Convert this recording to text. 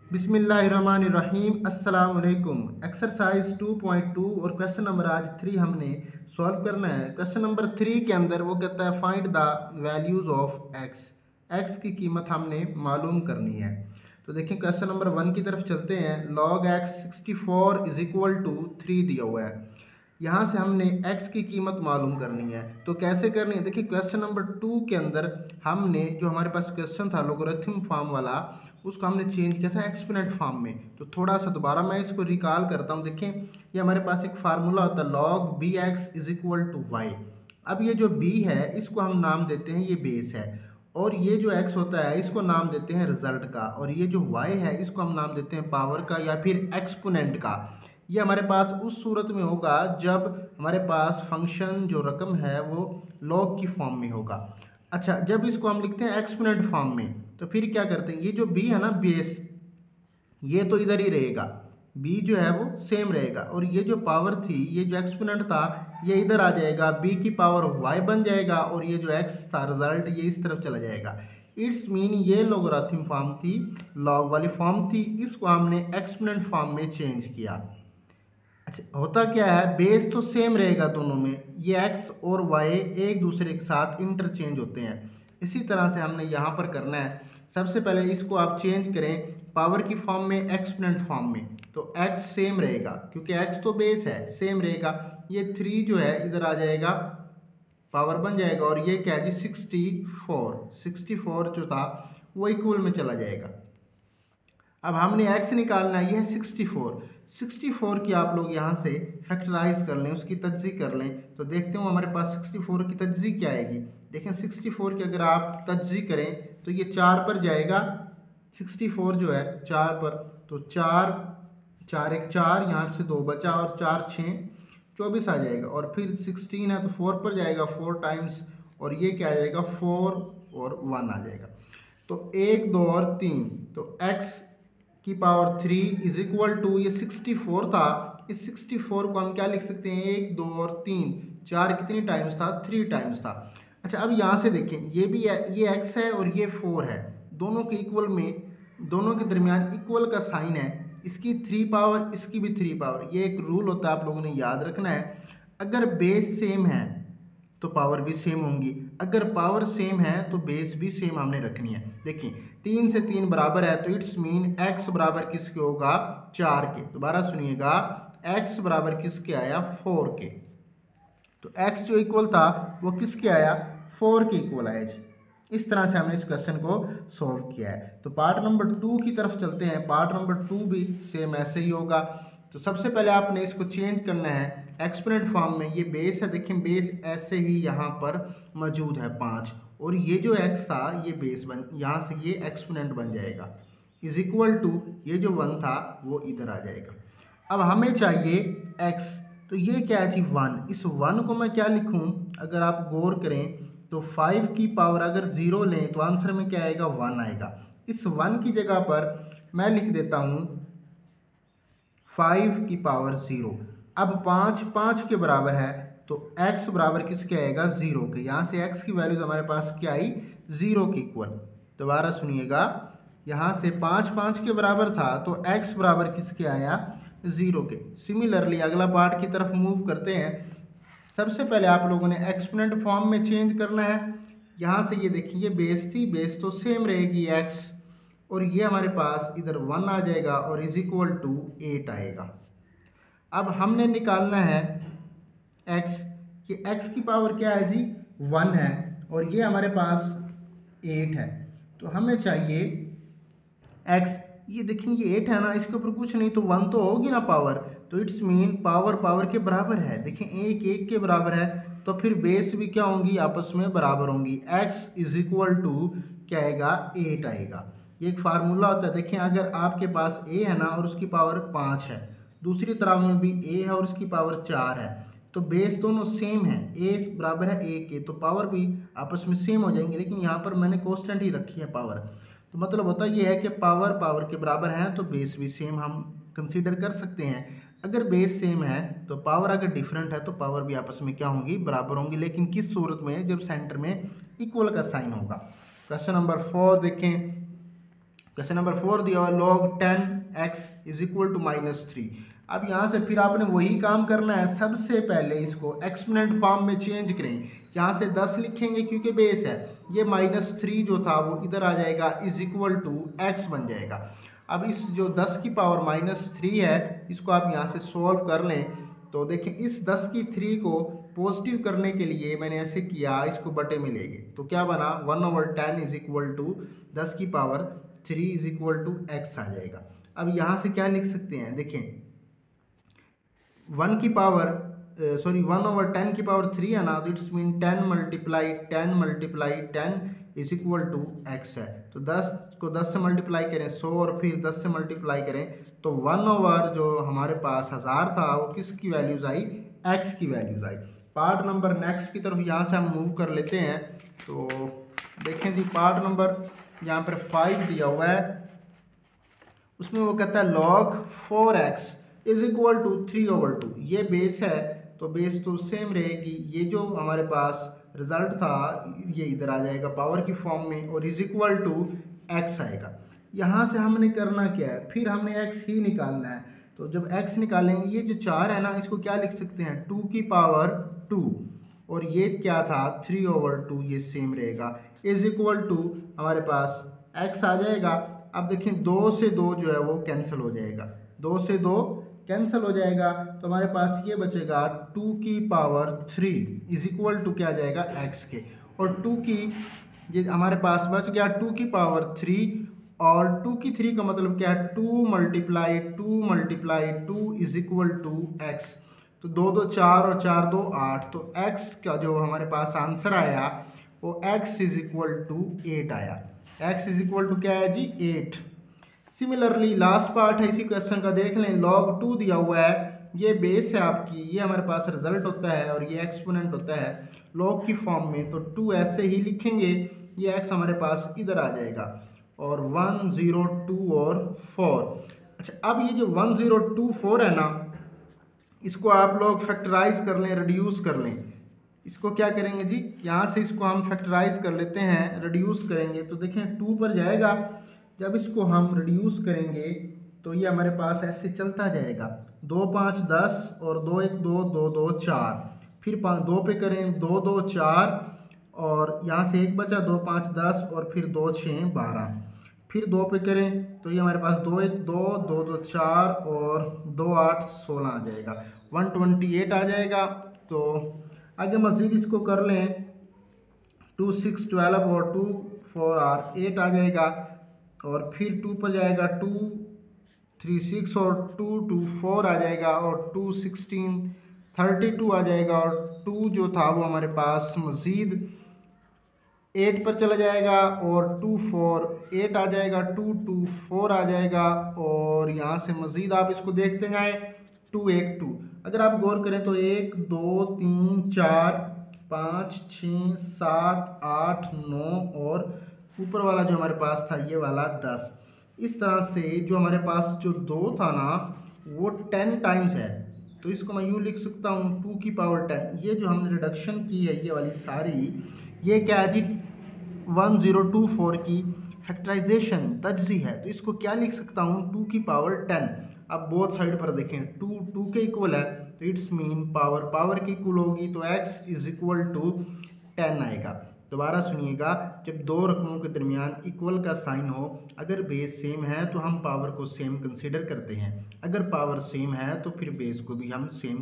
बिस्मिल्लाहिर्रहमानिर्रहीम अस्सलाम वालेकुम। एक्सरसाइज 2.2 और क्वेश्चन नंबर आज 3 हमने सॉल्व करना है। क्वेश्चन नंबर 3 के अंदर वो कहता है find the values of x. X की कीमत हमने मालूम करनी है। तो देखिए क्वेश्चन नंबर 1 की तरफ चलते हैं। log x 64 is equal to 3 दिया हुआ है। यहाँ से हमने x की कीमत मालूम करनी है। तो कैसे करनी है, देखिए क्वेश्चन नंबर 2 के अंदर हमने जो हमारे पास क्वेश्चन था लोगरिथम फॉर्म वाला, उसको हमने चेंज किया था एक्सपोनेंट फॉर्म में। तो थोड़ा सा दोबारा मैं इसको रिकॉल करता हूँ। देखें ये हमारे पास एक फार्मूला होता है log bx is equal to y. अब ये जो b है इसको हम नाम देते हैं ये बेस है, और ये जो x होता है इसको नाम देते हैं रिजल्ट का, और ये जो y है इसको हम नाम देते हैं पावर का या फिर एक्सपोनेंट का। ये हमारे पास उस सूरत में होगा जब हमारे पास फंक्शन जो रकम है वो लॉग की फॉर्म में होगा। अच्छा, जब इसको हम लिखते हैं एक्सपोनेंट फॉर्म में तो फिर क्या करते हैं, ये जो b है ना बेस, ये तो इधर ही रहेगा, b जो है वो सेम रहेगा, और ये जो पावर थी ये जो एक्सपोनेंट था ये इधर आ जाएगा, b की पावर y बन जाएगा, और ये जो x था रिजल्ट ये इस तरफ चला जाएगा। इट्स मीन ये लोगरिथम फॉर्म थी, लॉग वाली फॉर्म थी, इसको हमने एक्सपोनेंट फॉर्म में चेंज किया। अच्छा, होता क्या है, बेस तो सेम रहेगा दोनों में, ये x और y एक दूसरे के साथ इंटरचेंज होते हैं। इसी तरह से हमने यहाँ पर करना है। सबसे पहले इसको आप चेंज करें पावर की फॉर्म में एक्सपोनेंट फॉर्म में, तो x सेम रहेगा क्योंकि x तो बेस है, सेम रहेगा। ये 3 जो है इधर आ जाएगा, पावर बन जाएगा, और ये क्या है जी 64 जो था वो इक्वल में चला जाएगा। अब हमने x निकालना है, ये है 64 की आप लोग यहाँ से फैक्टराइज कर लें, उसकी तज्जी कर लें, तो देखते हो हमारे पास 64 की तज्जी क्या आएगी। देखें 64 की अगर आप तज्जी करें तो ये 4 पर जाएगा, 64 जो है 4 पर, तो 4 4 एक 4, यहाँ से 2 बचा, और 4 6 24 आ जाएगा, और फिर 16 है तो 4 पर जाएगा 4 टाइम्स, और ये क्या आ जाएगा 4 और 1 आ जाएगा। तो 1 2 और 3, तो x की पावर 3 इज इक्वल टू, ये 64 था, इस 64 को हम क्या लिख सकते हैं 1 2 और 3, 4 कितनी टाइम्स था 3 टाइम्स था। अच्छा, अब यहाँ से देखें ये भी है, ये x है और ये 4 है, दोनों के इक्वल में, दोनों के दरमियान इक्वल का साइन है, इसकी 3 पावर इसकी भी 3 पावर। ये एक रूल होता है आप लोगों ने याद रखना है, अगर बेस सेम है तो पावर भी सेम होंगी, अगर पावर सेम है तो बेस भी सेम हमने रखनी है। देखिए 3 से 3 बराबर है, तो इट्स मीन x बराबर किसके होगा 4 के। दोबारा सुनिएगा, x बराबर किसके आया 4 के। तो x जो इक्वल था वो किसके आया 4 के इक्वल आया जी। इस तरह से हमने इस क्वेश्चन को सॉल्व किया है। तो पार्ट नंबर 2 की तरफ चलते हैं। पार्ट नंबर 2 भी सेम ऐसे ही होगा। तो सबसे पहले आपने इसको चेंज करना है एक्सपोनेंट फॉर्म में। ये बेस है, देखें बेस ऐसे ही यहाँ पर मौजूद है 5, और ये जो x था ये बेस बन, यहाँ से ये एक्सपोनेंट बन जाएगा, इज इक्वल टू ये जो 1 था वो इधर आ जाएगा। अब हमें चाहिए x, तो ये क्या है जी 1। इस 1 को मैं क्या लिखूं, अगर आप गौर करें तो 5 की पावर अगर 0 लें तो आंसर में क्या आएगा 1 आएगा। इस 1 की जगह पर मैं लिख देता हूं 5 की पावर 0। अब 5 के बराबर है, तो x बराबर किसके आएगा 0 के। यहाँ से x की वैल्यूज हमारे पास क्या आई 0 के इक्वल। दोबारा सुनिएगा, यहाँ से 5 के बराबर था तो x बराबर किसके आया 0 के। सिमिलरली अगला पार्ट की तरफ मूव करते हैं। सबसे पहले आप लोगों ने एक्सपोनेंट फॉर्म में चेंज करना है। यहाँ से ये देखिए ये बेस थी, बेस तो सेम रहेगी x, और ये हमारे पास इधर 1 आ जाएगा और इज इक्वल टू 8 आएगा। अब हमने निकालना है x, कि x की पावर क्या है जी 1 है, और ये हमारे पास 8 है, तो हमें चाहिए x। ये देखें ये 8 है ना, इसके ऊपर कुछ नहीं तो 1 तो होगी ना पावर, तो इट्स मीन पावर पावर के बराबर है। देखें 1 के बराबर है, तो फिर बेस भी क्या होंगी आपस में बराबर होंगी। x इज इक्वल टू क्या आएगा 8 आएगा। ये एक फार्मूला होता है। देखें अगर आपके पास a है ना और उसकी पावर 5 है, दूसरी तरफ में भी a है और उसकी पावर 4 है, तो बेस दोनों सेम है, a बराबर है a के, तो पावर भी आपस में सेम हो जाएंगे। लेकिन यहाँ पर मैंने कांस्टेंट ही रखी है पावर, तो मतलब होता ये है कि पावर पावर के बराबर है तो बेस भी सेम हम कंसीडर कर सकते हैं। अगर बेस सेम है तो पावर अगर डिफरेंट है तो पावर भी आपस में क्या होंगी बराबर होंगी, लेकिन किस सूरत में, जब सेंटर में इक्वल का साइन होगा। क्वेश्चन नंबर 4 देखें। क्वेश्चन नंबर 4 दिया हुआ log 10x is equal to -3। अब यहाँ से फिर आपने वही काम करना है, सबसे पहले इसको एक्सपोनेंट फॉर्म में चेंज करें। यहाँ से 10 लिखेंगे क्योंकि बेस है, ये -3 जो था वो इधर आ जाएगा, इज इक्वल टू x बन जाएगा। अब इस जो 10 की पावर -3 है इसको आप यहाँ से सॉल्व कर लें तो देखें इस 10 की 3 को पॉजिटिव करने के लिए मैंने ऐसे किया, इसको बटे में लेंगे तो क्या बना 1/10 इज इक्वल टू 10 की power 3 is equal to x आ जाएगा। अब यहाँ से क्या लिख सकते हैं, देखें 1 की पावर 1/10 की पावर 3 है ना, तो it's mean 10 multiply 10 is equal to x है। तो 10 को 10 से मल्टीप्लाई करें 100 और फिर 10 से मल्टीप्लाई करें तो 1 जो हमारे पास 1000 था वो किसकी वैल्यूज आई, x की वैल्यूज आई। पार्ट नंबर नेक्स्ट की तरफ यहाँ से हम मूव कर लेते हैं। तो देखें जी पार्ट नंबर यहाँ पर 5 दिया हुआ है, उसमें वो कहता है log 4x is equal to 3/2। ये बेस है तो बेस तो सेम रहेगी, ये जो हमारे पास रिजल्ट था ये इधर आ जाएगा पावर की फॉर्म में और इज इक्वल टू x आएगा। यहाँ से हमने करना क्या है, फिर हमने x ही निकालना है। तो जब x निकालेंगे ये जो 4 है ना इसको क्या लिख सकते हैं 2 की पावर 2 और ये क्या था 3/2, ये सेम रहेगा, इज इक्वल टू हमारे पास x आ जाएगा। अब देखें 2 से 2 जो है वो कैंसिल हो जाएगा, 2 से 2 कैंसिल हो जाएगा तो हमारे पास ये बचेगा 2 की पावर 3 इज इक्वल टू क्या जाएगा x के, और 2 की ये हमारे पास बच गया 2 की पावर 3 और 2 की 3 का मतलब क्या है 2 multiply 2 is equal to x। तो 2 2 4 और 4 2 8, तो x का जो हमारे पास आंसर आया वो x इज इक्वल टू 8 आया। x इज इक्वल टू क्या है जी 8। सिमिलरली लास्ट पार्ट है इसी क्वेश्चन का, देख लें log 2 दिया हुआ है, ये बेस है आपकी, ये हमारे पास रिजल्ट होता है और ये एक्सपोनेंट होता है log की फॉर्म में, तो 2 ऐसे ही लिखेंगे, ये x हमारे पास इधर आ जाएगा और 1 0 2 और 4। अच्छा अब ये जो 1 0 2 4 है ना इसको आप लोग फैक्टराइज कर लें, रिड्यूस कर लें। इसको क्या करेंगे जी, यहाँ से इसको हम फैक्टराइज कर लेते हैं, रिड्यूस करेंगे तो देखें 2 पर जाएगा, जब इसको हम रिड्यूस करेंगे तो ये हमारे पास ऐसे चलता जाएगा, 2 5 10 और 2 1 2 2 2 4, फिर 2 पे करें 2 2 4 और यहाँ से 1 बचा 2 5 10 और फिर 2 6 12, फिर 2 पे करें तो ये हमारे पास 2 1 2 2 2 4 और 2 8 16 आ जाएगा, 128 आ जाएगा। तो आगे मज़ीद इसको कर लें 2 6 12 और 2 4 8 आ जाएगा और फिर 2 पर जाएगा 2 3 6 और 2 2 4 आ जाएगा और 2 16 32 आ जाएगा और 2 जो था वो हमारे पास मज़ीद 8 पर चला जाएगा और 2 4 8 आ जाएगा, 2 2 4 आ जाएगा और यहाँ से मज़ीद आप इसको देखते जाएँ 2 1 2। अगर आप गौर करें तो 1 2 3 4 5 6 7 8 9 और ऊपर वाला जो हमारे पास था ये वाला 10। इस तरह से जो हमारे पास जो 2 था ना वो 10 टाइम्स है, तो इसको मैं यूँ लिख सकता हूँ 2 की पावर 10। ये जो हमने रिडक्शन की है ये वाली सारी, ये क्या है जी 1024 की फैक्टराइजेशन तज्जी है, तो इसको क्या लिख सकता हूँ 2 की पावर 10। अब बोथ साइड पर देखें 2 2 के इक्वल है तो इट्स मीन पावर की इक्वल होगी तो x इज इक्वल टू 10 आएगा। दोबारा सुनिएगा, जब दो रकमों के दरमियान इक्वल का साइन हो, अगर बेस सेम है तो हम पावर को सेम कंसीडर करते हैं, अगर पावर सेम है तो फिर बेस को भी हम सेम